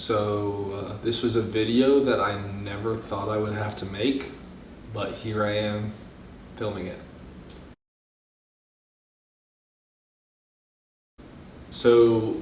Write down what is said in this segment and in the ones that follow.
This was a video that I never thought I would have to make, but here I am filming it. So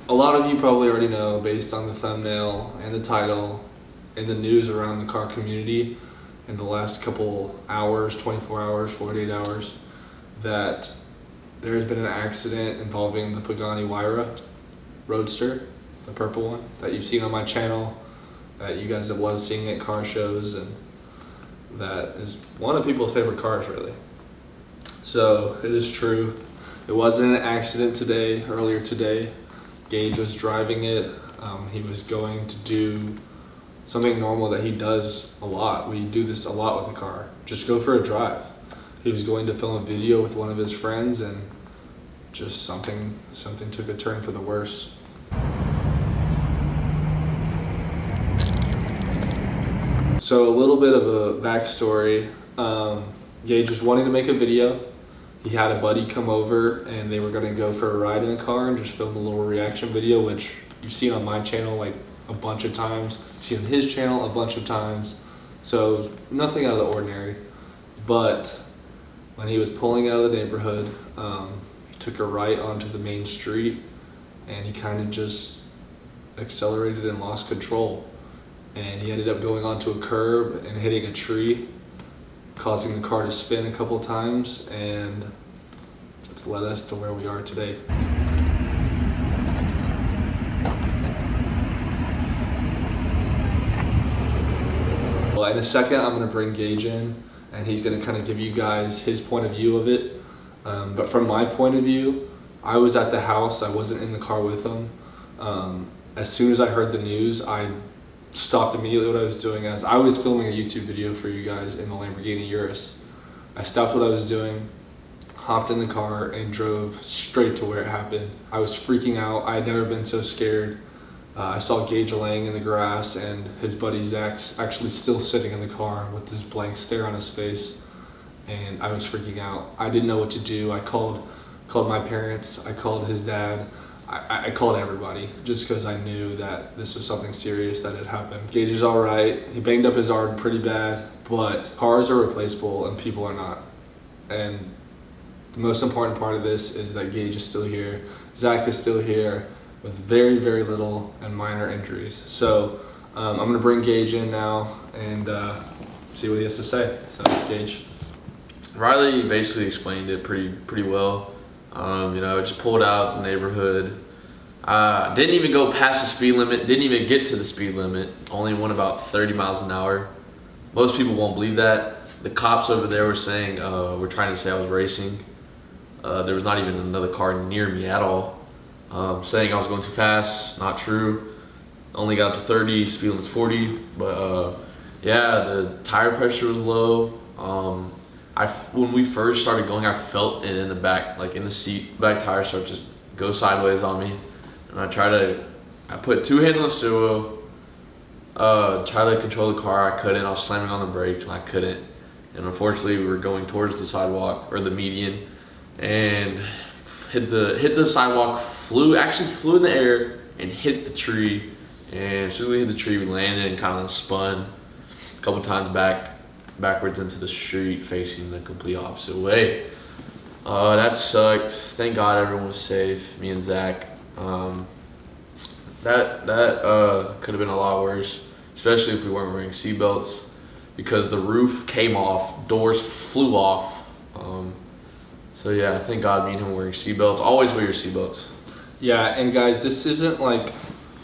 a lot of you probably already know, based on the thumbnail and the title and the news around the car community in the last couple hours, 24 hours, 48 hours, that there has been an accident involving the Pagani Huayra Roadster, the purple one that you've seen on my channel, that you guys have loved seeing at car shows, and that is one of people's favorite cars, really. So it is true. It wasn't an accident earlier today. Gage was driving it. He was going to do something normal that he does a lot. We do this a lot with the car. Just go for a drive. He was going to film a video with one of his friends, and just something took a turn for the worse. So a little bit of a backstory. Gage was wanting to make a video. He had a buddy come over and they were going to go for a ride in the car and just film a little reaction video, which you've seen on my channel like a bunch of times. You've seen on his channel a bunch of times. So nothing out of the ordinary. But when he was pulling out of the neighborhood, he took a right onto the main street and he kind of just accelerated and lost control. And he ended up going onto a curb and hitting a tree, causing the car to spin a couple times, and it's led us to where we are today. Well, in a second, I'm gonna bring Gage in, and he's gonna kind of give you guys his point of view of it. But from my point of view, I was at the house, I wasn't in the car with him. As soon as I heard the news, I stopped immediately what I was doing, as I was filming a YouTube video for you guys in the Lamborghini Urus. I stopped what I was doing, hopped in the car, and drove straight to where it happened. I was freaking out. I had never been so scared. I saw Gage laying in the grass, and his buddy Zach's actually still sitting in the car with this blank stare on his face, and I was freaking out. I didn't know what to do. I called my parents, I called his dad, I called everybody, just because I knew that this was something serious that had happened. Gage is all right. He banged up his arm pretty bad, but cars are replaceable and people are not. And the most important part of this is that Gage is still here. Zach is still here with very, very little and minor injuries. So I'm gonna bring Gage in now and see what he has to say. So Gage. Riley basically explained it pretty well. Just pulled out of the neighborhood. Didn't even go past the speed limit, didn't even get to the speed limit, only went about 30 miles an hour. Most people won't believe that. The cops over there were saying, were trying to say I was racing. There was not even another car near me at all. Saying I was going too fast, not true. Only got up to 30, speed limit's 40, but yeah, the tire pressure was low. When we first started going, I felt it in the back, like in the seat, back tire started to just go sideways on me. And I put two hands on the steering wheel, try to control the car. I couldn't. I was slamming on the brakes and I couldn't. And unfortunately, we were going towards the sidewalk or the median, and hit the sidewalk. Actually flew in the air and hit the tree. And as soon as we hit the tree, we landed and kind of spun a couple times backwards into the street, facing the complete opposite way. That sucked. Thank God everyone was safe, me and Zach. That could have been a lot worse, especially if we weren't wearing seatbelts, because the roof came off, doors flew off. So yeah, thank God me and him were wearing seatbelts. Always wear your seatbelts. Yeah, and guys, this isn't like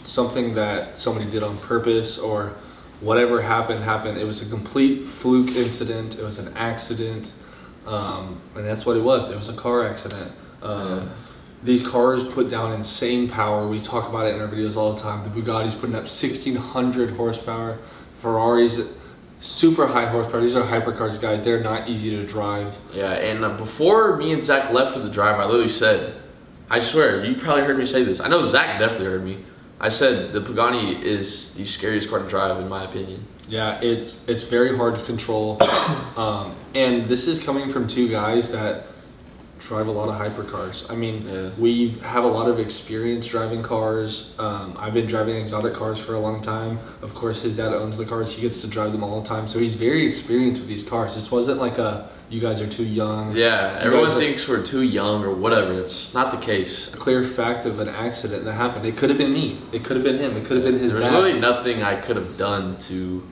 something that somebody did on purpose or whatever happened. It was a complete fluke incident. It was an accident, and that's what it was. It was a car accident. These cars put down insane power. We talk about it in our videos all the time. The Bugatti's putting up 1,600 horsepower. Ferraris, super high horsepower. These are hypercars, guys. They're not easy to drive. Yeah, and before me and Zach left for the drive, I literally said, I swear, you probably heard me say this. I know Zach definitely heard me. I said the Pagani is the scariest car to drive, in my opinion. Yeah, it's very hard to control. And this is coming from two guys that drive a lot of hypercars. I mean, Yeah. we have a lot of experience driving cars. I've been driving exotic cars for a long time. Of course, his dad owns the cars. He gets to drive them all the time. So he's very experienced with these cars. This wasn't like you guys are too young. Yeah, everyone thinks we're too young or whatever. It's not the case. A clear fact of an accident that happened. It could have been me. It could have been him. It could have been his There's dad. really nothing I could have done to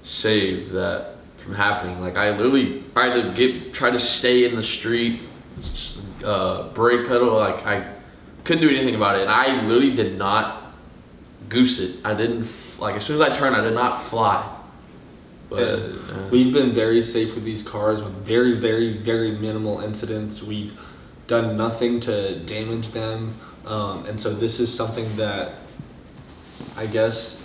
save that from happening. Like, I literally tried to stay in the street, brake pedal. Like, I couldn't do anything about it, and I literally did not goose it. I didn't, like, as soon as I turned, I did not fly. But we've been very safe with these cars with very, very, very minimal incidents. We've done nothing to damage them, and so this is something that I guess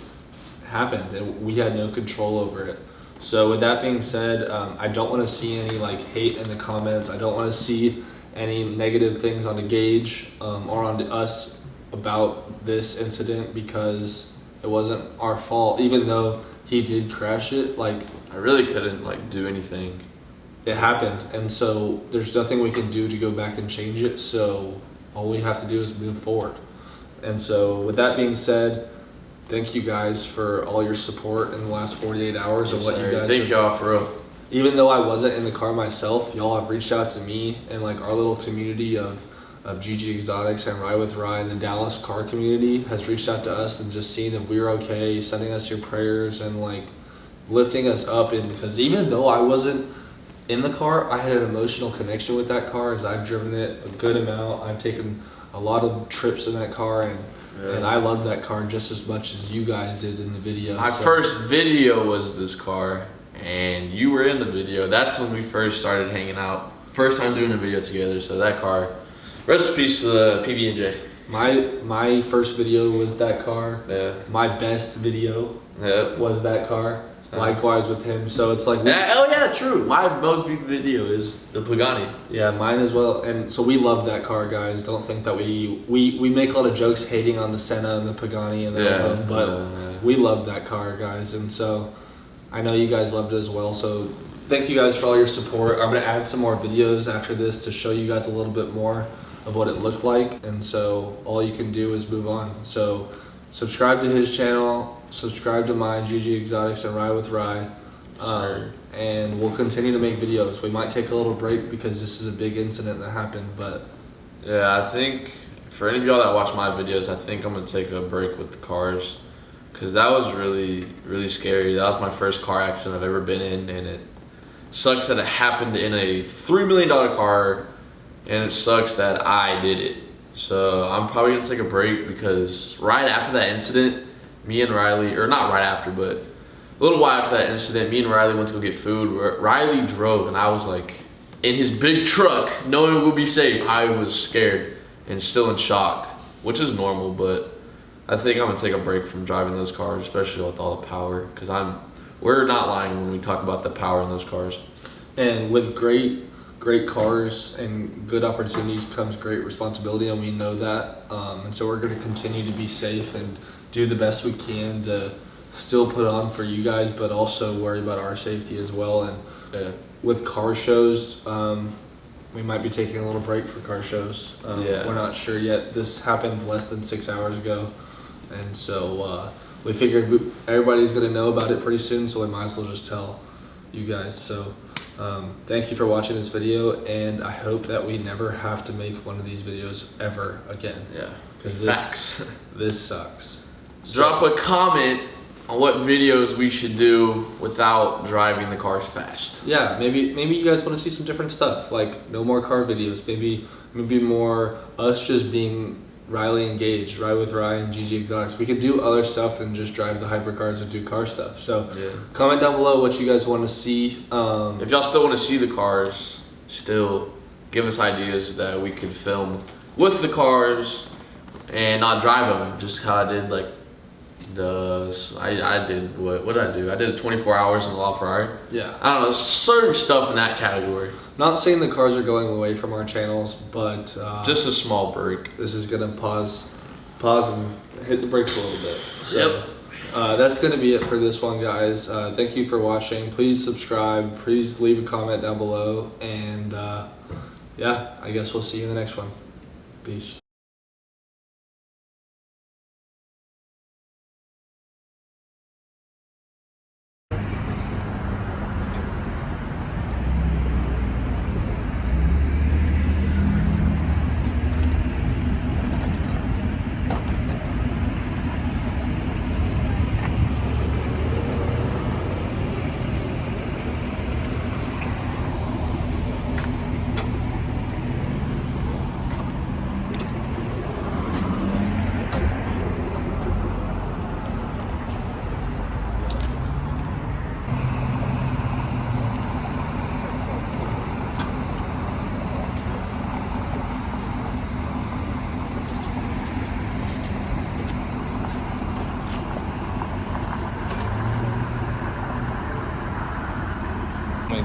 happened, and we had no control over it. So with that being said, I don't want to see any like hate in the comments. I don't want to see any negative things on the Gage or on us about this incident, because it wasn't our fault. Even though he did crash it, like, I really couldn't like do anything. it happened, and so there's nothing we can do to go back and change it. So all we have to do is move forward. And so with that being said, thank you guys for all your support in the last 48 hours of what you guys Thank y'all for real. Even though I wasn't in the car myself, y'all have reached out to me and like our little community of GG Exotics and Ride with Rye, and the Dallas car community has reached out to us and just seeing if we were okay, sending us your prayers and like lifting us up. And because even though I wasn't in the car, I had an emotional connection with that car, as I've driven it a good amount. I've taken a lot of trips in that car, and I loved that car just as much as you guys did in the video. My first video was this car, and you were in the video. That's when we first started hanging out. First time doing a video together, so that car. Rest in peace to the PB&J. My first video was that car. Yeah. My best video Yep. was that car. Likewise with him. So it's like, Oh yeah, true. My most viewed video is the Pagani. yeah, mine as well. And so we love that car, guys. Don't think that we make a lot of jokes hating on the Senna and the Pagani and the but we love that car, guys. And so I know you guys loved it as well. So thank you guys for all your support. I'm gonna add some more videos after this to show you guys a little bit more of what it looked like. And so all you can do is move on. So subscribe to his channel, subscribe to mine, GG Exotics and Ride with Rye. And we'll continue to make videos. We might take a little break because this is a big incident that happened, but Yeah, I think for any of y'all that watch my videos, I think I'm gonna take a break with the cars, because that was really, really scary. That was my first car accident I've ever been in, and it sucks that it happened in a $3 million car, and it sucks that I did it. So I'm probably gonna take a break, because right after that incident, me and Riley, or not right after, but a little while after that incident, me and Riley went to go get food. Riley drove, and I was like, in his big truck, knowing we'll be safe, I was scared and still in shock, which is normal, but I think I'm gonna take a break from driving those cars, especially with all the power, because we're not lying when we talk about the power in those cars. and with great cars and good opportunities comes great responsibility, and we know that. And so we're going to continue to be safe and do the best we can to still put on for you guys, but also worry about our safety as well. And with car shows, we might be taking a little break for car shows. We're not sure yet. This happened less than 6 hours ago, and so we figured everybody's going to know about it pretty soon, so we might as well just tell you guys. So thank you for watching this video, and I hope that we never have to make one of these videos ever again. Yeah, because this sucks. Drop a comment on what videos we should do without driving the cars fast. Yeah, maybe you guys want to see some different stuff, like no more car videos. Maybe more us just being Riley engaged, Ride with Rye and GG Exotics. We could do other stuff than just drive the hypercars and do car stuff. So comment down below what you guys want to see. If y'all still want to see the cars, still give us ideas that we could film with the cars and not drive them. Just how I did, like I did what did I do? I did 24 hours in the LaFerrari. Yeah. I don't know, certain stuff in that category. Not saying the cars are going away from our channels, but just a small break. This is gonna pause and hit the brakes a little bit. So, that's gonna be it for this one, guys. Thank you for watching. Please subscribe. Please leave a comment down below, and yeah, I guess we'll see you in the next one. Peace.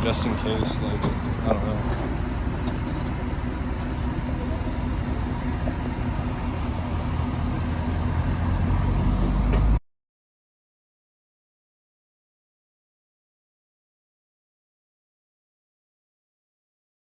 Just in case, like, I don't know.